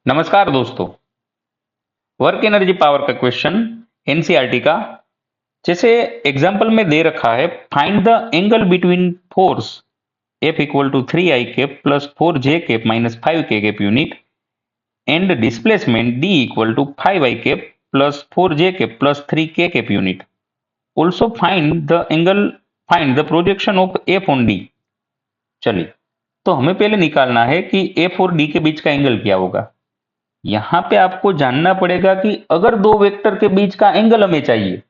नमस्कार दोस्तों। Work energy power का क्वेश्चन एनसीईआरटी का। जैसे एग्जांपल में दे रखा है, find the angle between force F equal to 3i cap plus 4j cap minus 5k cap unit and displacement D equal to 5i cap plus 4j cap plus 3k cap unit. Also find the projection of F on D। चलिए, तो हमें पहले निकालना है कि F और D के बीच का एंगल क्या होगा। यहां पे आपको जानना पड़ेगा कि अगर दो वेक्टर के बीच का एंगल हमें चाहिए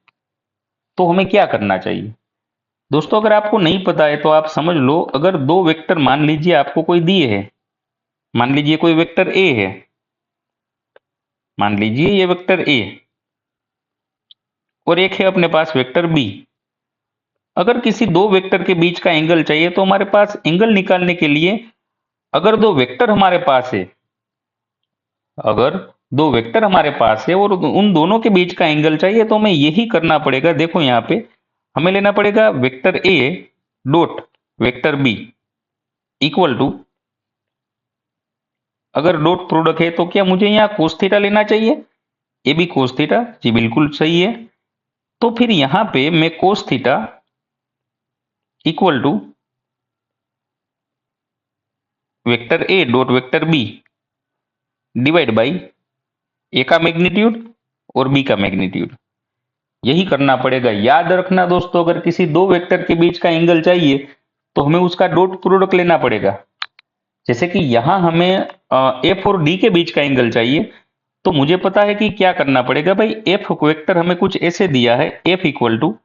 तो हमें क्या करना चाहिए। दोस्तों, अगर आपको नहीं पता है तो आप समझ लो, अगर दो वेक्टर मान लीजिए आपको कोई दिए है, मान लीजिए कोई वेक्टर ए है, मान लीजिए ये वेक्टर ए और एक है अपने पास वेक्टर बी। अगर किसी दो वेक्टर के बीच का एंगल चाहिए तो हमारे पास एंगल निकालने के लिए, अगर दो वेक्टर हमारे पास है, अगर दो वेक्टर हमारे पास है और उन दोनों के बीच का एंगल चाहिए तो हमें यही करना पड़ेगा। देखो यहाँ पे हमें लेना पड़ेगा vector A dot vector B equal to, अगर डॉट प्रोडक्ट है तो क्या मुझे यहाँ कोस थीटा लेना चाहिए। ए बी कोस थीटा, जी बिल्कुल सही है। तो फिर यहाँ पे मैं cos theta equal to vector A dot vector B divide by A का मैग्नीट्यूड और बी का मैग्नीट्यूड, यही करना पड़ेगा। याद रखना दोस्तों, अगर किसी दो वेक्टर के बीच का एंगल चाहिए तो हमें उसका डॉट प्रोडक्ट लेना पड़ेगा। जैसे कि यहां हमें एफ और डी के बीच का एंगल चाहिए, तो मुझे पता है कि क्या करना पड़ेगा भाई। एफ वेक्टर हमें कुछ ऐसे दिया है, एफ इक्वल टू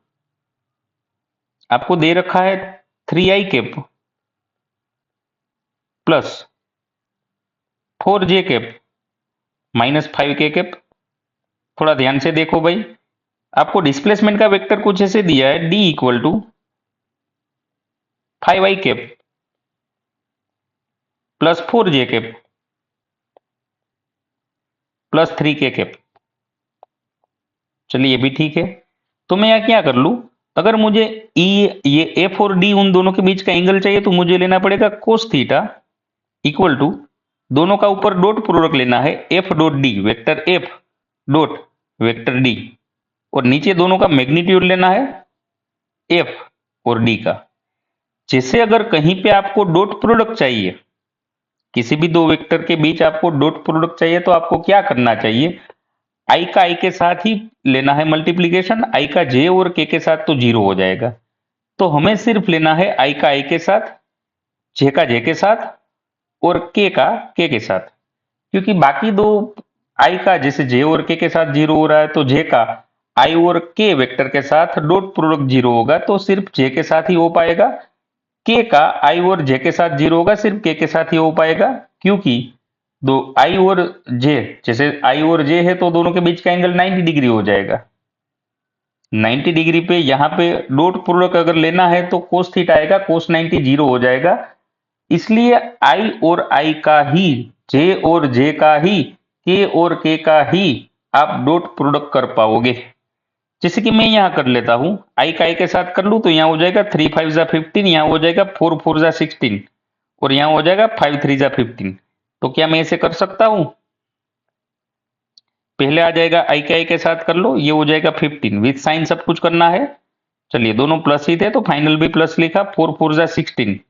आपको दे रखा है 3i cap plus 4j cap minus 5k cap. थोड़ा ध्यान से देखो भाई, आपको डिस्प्लेसमेंट का वेक्टर कुछ ऐसे दिया है, D equal to 5i cap plus 4j cap plus 3k cap. चलिए ये भी ठीक है। तो मैं यहाँ क्या कर लूं, अगर मुझे ई ये एफ और डी उन दोनों के बीच का एंगल चाहिए तो मुझे लेना पड़ेगा कोस थीटा इक्वल टू, दोनों का ऊपर डॉट प्रोडक्ट लेना है, F dot D vector F dot vector D, और नीचे दोनों का मैग्नीट्यूड लेना है एफ और डी का। जैसे अगर कहीं पे आपको डॉट प्रोडक्ट चाहिए, किसी भी दो वेक्टर के बीच आपको डॉट प्रोडक्ट चाहिए, तो आपको क्या करना चाहिए, आई का आई के साथ ही लेना है मल्टीप्लीकेशन, आई का जे और के साथ तो जीरो हो जाएगा। तो हमें सिर्फ लेना है आई का आई के साथ, जे का जे के साथ और के का के साथ। क्योंकि बाकी दो, आई का जैसे जे और के साथ जीरो हो रहा है, तो जे का आई और के वेक्टर के साथ डॉट प्रोडक्ट जीरो होगा, तो सिर्फ जे के साथ ही हो पाएगा। के का आई और जे के साथ जीरो होगा, सिर्फ के साथ ही हो पाएगा। क्योंकि दो आई और जे, जैसे आई और जे है तो दोनों के बीच का एंगल 90 डिग्री हो जाएगा। 90 डिग्री पे यहाँ पे डॉट प्रोडक्ट अगर लेना है तो कोस थीटा आएगा, कोस 90 जीरो हो जाएगा। इसलिए आई और आई का ही, जे और जे का ही, के और के का ही आप डॉट प्रोडक्ट कर पाओगे। जैसे कि मैं यहाँ कर लेता हूं, आई का आई के साथ कर लूं तो यहाँ हो जाएगा 3 5 जा 15, यहाँ हो जाएगा 4 4 जा 16 और यहाँ हो जाएगा 5 3 जा 15। तो क्या मैं इसे कर सकता हूं, पहले आ जाएगा आई के आई के साथ कर लो, ये हो जाएगा 15 विथ साइन सब कुछ करना है। चलिए दोनों प्लस ही थे तो फाइनल भी प्लस लिखा, 4 4 जा 16,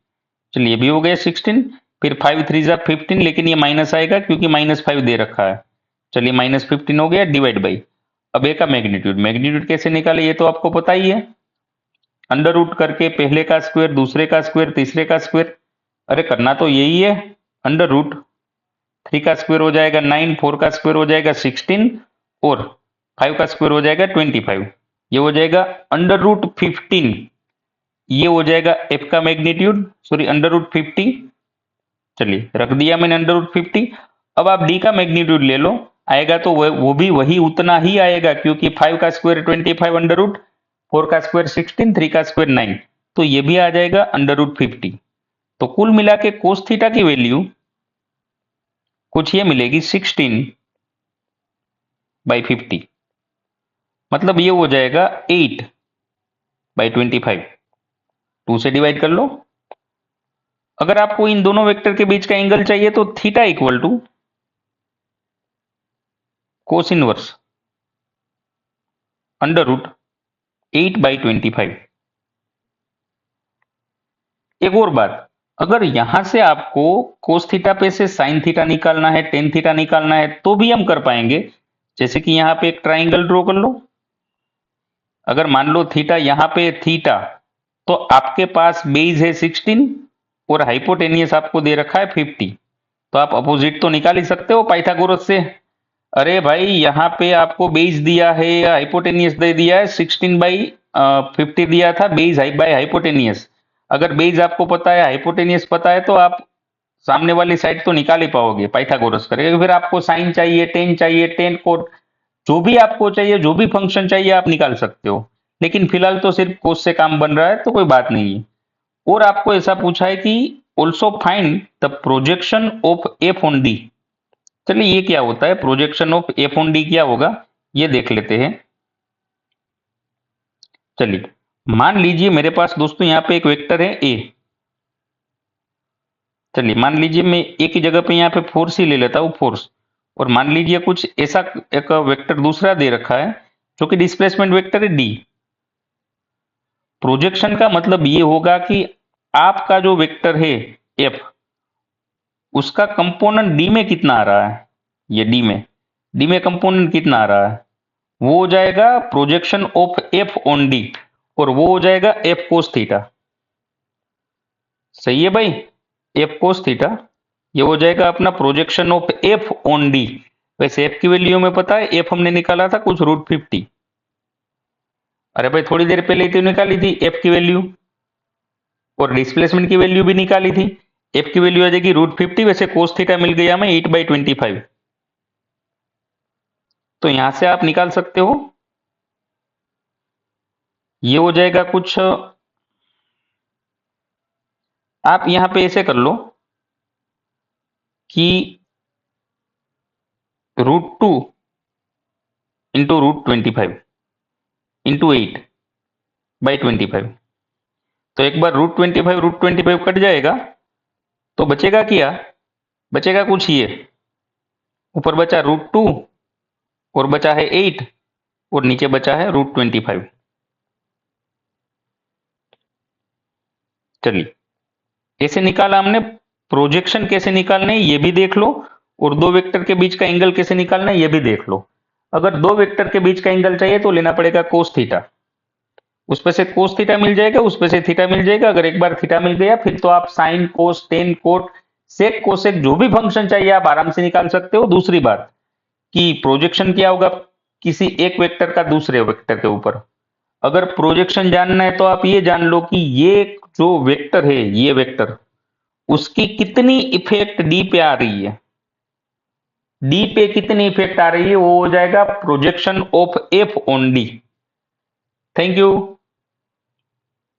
चलिए भी हो गया 16। फिर 5 3 जा 15, लेकिन ये माइनस आएगा क्योंकि -5 दे रखा है। चलिए -15 हो गया डिवाइड बाई, अब ए का मैग्नीट्यूड, मैग्नीट्यूड कैसे निकाले ये तो आपको पता ही है, अंडर रूट करके पहले का स्क्वायर, दूसरे का स्क्वायर, तीसरे का स्क्वायर। अरे करना तो यही है, अंडर रूट 3 का स्क्वायर हो जाएगा 9, 4 का स्क्वायर हो जाएगा 16 और 5 का स्क्वायर हो जाएगा 25। ये हो जाएगा अंडर रूट 15, ये हो जाएगा एफ का मैग्नीट्यूड, सॉरी अंडर रूट 50। चलिए रख दिया मैंने अंडर रूट 50। अब आप डी का मैग्नीट्यूड ले लो, आएगा तो वो भी वही उतना ही आएगा, क्योंकि 5 का स्क्वायर 25 अंडर रूट, 4 का स्क्वायर 16, 3 का स्क्वायर 9, तो ये भी आ जाएगा अंडर रूट 50। तो कुल मिला के कोस थीटा की वैल्यू कुछ ये मिलेगी 16/50, मतलब ये हो जाएगा 8/25। 2 से डिवाइड कर लो। अगर आपको इन दोनों वेक्टर के बीच का एंगल चाहिए तो theta equal to cos inverse under root 8/25। एक और बात, अगर यहां से आपको कोस थीटा पे से साइन थीटा निकालना है, टेन थीटा निकालना है, तो भी हम कर पाएंगे। जैसे कि यहां पे एक ट्राइंगल ड्रॉ कर लो। अगर मान लो थीटा यहां पे थीटा, तो आपके पास बेस है 16 और हाइपोटेनियस आपको दे रखा है 50, तो आप अपोजिट तो निकाल ही सकते हो पाइथागोरस से। अरे भाई यहाँ पे आपको बेस दिया है या हाइपोटेनियस दे दिया है, 16/50 दिया था, बेस बाय हाइपोटेनियस। अगर बेस आपको पता है, हाइपोटेनियस पता है, तो आप सामने वाली साइड तो निकाल ही पाओगे पाइथागोरस करेगा। फिर आपको साइन चाहिए, टेन कोट, जो भी आपको चाहिए, जो भी फंक्शन चाहिए आप निकाल सकते हो। लेकिन फिलहाल तो सिर्फ कोस से काम बन रहा है, तो कोई बात नहीं है। और आपको ऐसा पूछा है कि also find the projection of F on D. चलिए ये क्या होता है, projection of F on D क्या होगा ये देख लेते हैं। चलिए मान लीजिए मेरे पास दोस्तों यहाँ पे एक वेक्टर है ए। चलिए मान लीजिए मैं ए की जगह पे यहाँ पे फोर्स ही ले लेता हूँ, फोर्स। और मान लीजिए कुछ ऐसा एक वेक्टर दूसरा दे रखा है जो कि डिस्प्लेसमेंट वेक्टर है डी। प्रोजेक्शन का मतलब ये होगा कि आपका जो वेक्टर है एफ, उसका कंपोनेंट डी में कितना आ रहा है, ये डी में कंपोनेंट कितना आ रहा है, वो हो जाएगा projection of F on D, और वो हो जाएगा एफ कोस थीटा। सही है भाई, एफ कोस थीटा ये हो जाएगा अपना projection of F on D. वैसे एफ की वैल्यू में पता है, एफ हमने निकाला था कुछ √50। अरे भाई थोड़ी देर पहले तो निकाली थी एफ की वैल्यू, और डिस्प्लेसमेंट की वैल्यू भी निकाली थी। एफ की वैल्यू आ जाएगी √50, वैसे कोस थीटा मिल गया हमें 8/25। तो यहां से आप निकाल सकते हो, ये हो जाएगा कुछ, आप यहां पे ऐसे कर लो कि √2 इंटू √25 इंटू 8/25। तो एक बार √25 कट जाएगा, तो बचेगा क्या, बचेगा कुछ ये, ऊपर बचा √2 और बचा है 8 और नीचे बचा है √25। चलिए कैसे निकाला हमने, प्रोजेक्शन कैसे निकालना है ये भी देख लो, और दो वेक्टर के बीच का एंगल कैसे निकालना है ये भी देख लो। अगर दो वेक्टर के बीच का एंगल चाहिए तो लेना पड़ेगा कोस थीटा, उसपे से कोस थीटा मिल जाएगा, उसपे से थीटा मिल जाएगा। अगर एक बार थीटा मिल गया फिर तो आप sine cos tan cot sec cosec जो भी फंक्शन चाहिए आप आराम से निकाल सकते हो। दूसरी बात कि प्रोजेक्शन क्या होगा किसी एक वेक्टर का दूसरे वेक्टर के ऊपर। अगर प्रोजेक्शन जानना है तो आप ये जान लो कि ये जो वेक्टर है, ये वेक्टर, उसकी कितनी इफेक्ट डी पे आ रही है, डी पे कितनी इफेक्ट आ रही है, वो हो जाएगा projection of F on D. Thank you.